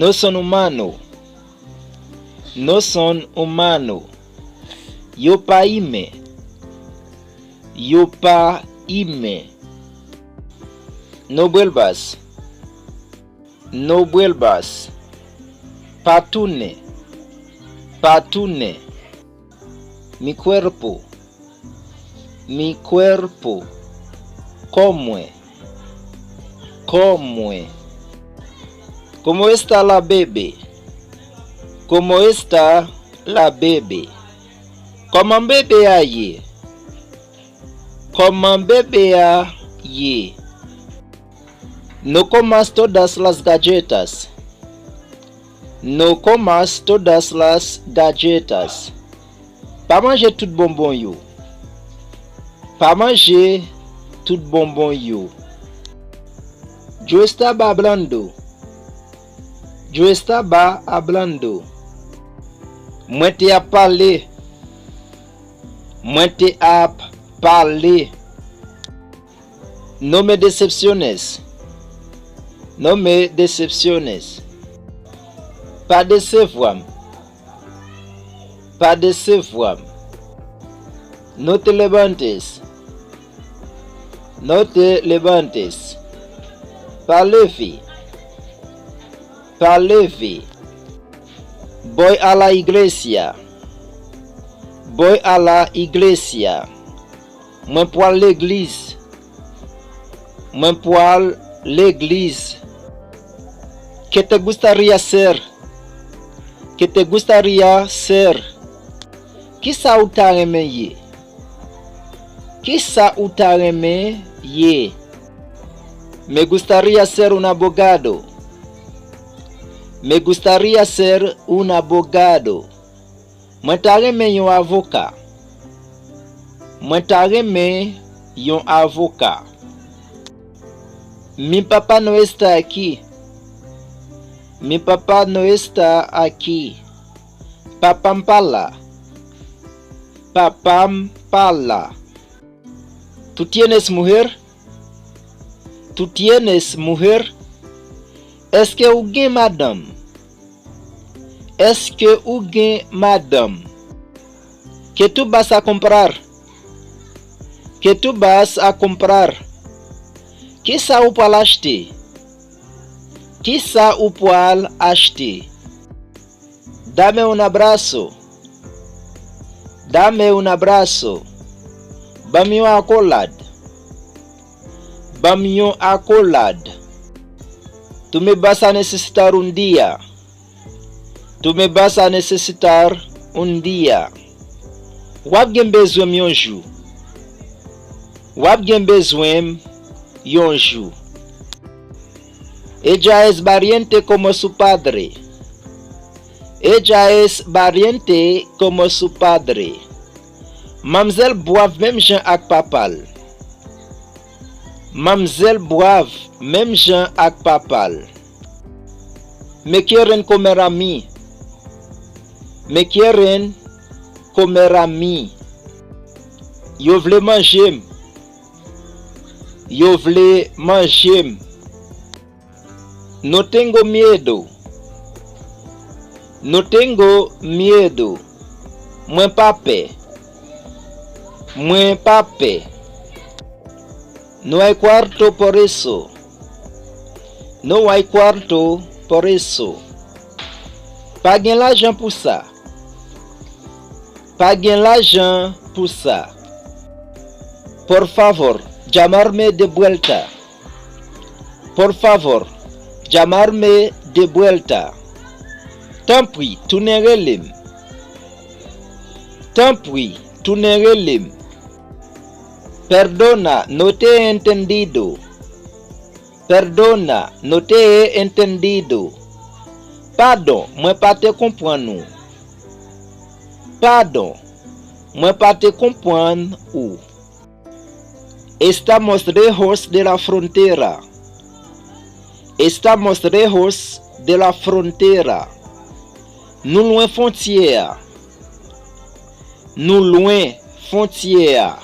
No son humano. No son humano. Yo pa ime. Yo pa ime. No vuelvas. No vuelvas. Patune. Patune. Mi cuerpo. Mi cuerpo. Come. Come. ¿Cómo está la bebé? ¿Cómo está la bebé? ¿Cómo bebé ayer? ¿Cómo bebé ayer? No comas todas las galletas. No comas todas las galletas. Pas manger tout bonbon yo. Pas manger tout bonbon yo. Yo estaba hablando. Yo estaba hablando. Moi te a parlé. Moi te a parlé. No me decepciones. No me decepciones. Pas décevoir. Pas décevoir. No te levantes. No te levantes. Pas lever. Pas lever. Voy a la iglesia. Voy a la iglesia. Moi pour l'église. Moi pour l'église. ¿Qué te gustaría ser? ¿Qué te gustaría ser? Quizá utareme ye. Quizá utareme ye. Me gustaría ser un abogado. Me gustaría ser un abogado. Moi tareme yon avocat. Moi tareme yon avocat. Mi papá no está aquí. Mi papá no está aquí. Papam pala. Papam pala. ¿Tú tienes mujer? ¿Tú tienes mujer? ¿Es que alguien madame? ¿Es que alguien madame? ¿Qué tú vas a comprar? ¿Qué tú vas a comprar? Quizá ou poil acheter? Quizá ou poil acheter? Dame un abrazo. Dame un abrazo. Bami yon accolade. Bami yon accolade. Tu me vas a necesitar un día. Tu me vas a necesitar un día. Wap gen bezwem yon jou. Wap gen bezwem yon jou. Ella es valiente como su padre. Ella es valiente como su padre. Mamzel boive même jan ak papal. Mamzel boive même jan ak papal. Me quieren comer a mí. Me quieren comer a mí. Yo vle manger. Yo vle manger. No tengo miedo. No tengo miedo. Mwen pape. Mwen pape. No hay cuarto por eso. No hay cuarto por eso. Paguen l'argent pour ça. Paguen l'argent pour ça. Por favor, llamarme de vuelta. Por favor, llamarme de vuelta. Tant pis, tu ne relem. Tant pis, tu ne relem. Perdona, no te he entendido. Perdona, no te he entendido. Pardon, moi pas te comprendre. Pardon, moi pas te comprendre ou. Estamos lejos de la frontera. Estamos lejos de la frontera. Nous loin frontière. Nous loin frontière.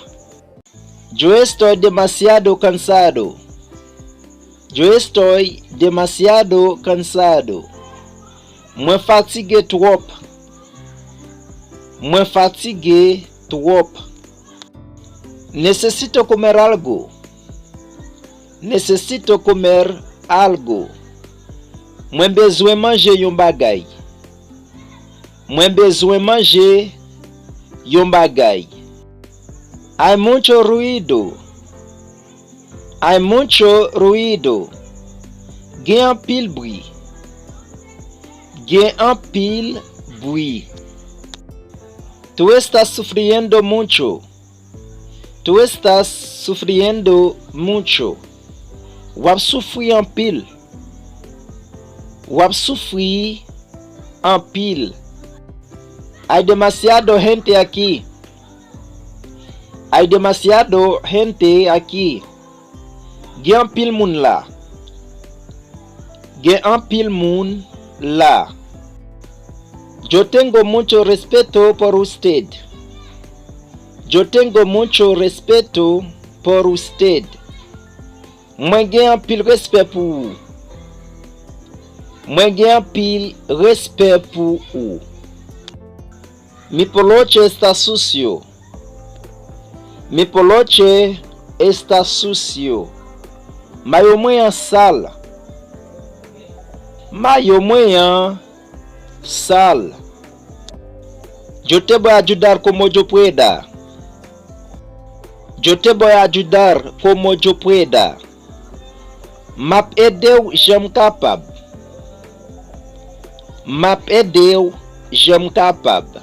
Yo estoy demasiado cansado. Yo estoy demasiado cansado. Mwen fatigué trop. Mwen fatigué trop. Necesito comer algo. Necesito comer algo. Mwen bezwen manger yon bagay. Mwen bezwen manger yon bagay. Hay mucho ruido. Hay mucho ruido. Gen an pile bruit. Gen an pile bruit. Tú estás sufriendo mucho. Tú estás sufriendo mucho. Wap souffri en pile. Wap souffri en pile. Hay demasiado gente aquí. Hay demasiado gente aquí. Gen an pile moun la. Gen an pile moun la. Yo tengo mucho respeto por usted. Yo tengo mucho respeto por usted. Mwen gen an pile respect pour ou. Mwen gen an pile respect pour ou. Mi poloche está sucio. Mi poloche está sucio. Mayo mwen sale. Mayo mwen sale. Yo te voy a ayudar como yo pueda. Yo te voy a ayudar como yo pueda. Map edeu j'aime capable. Map edeu j'aime capable.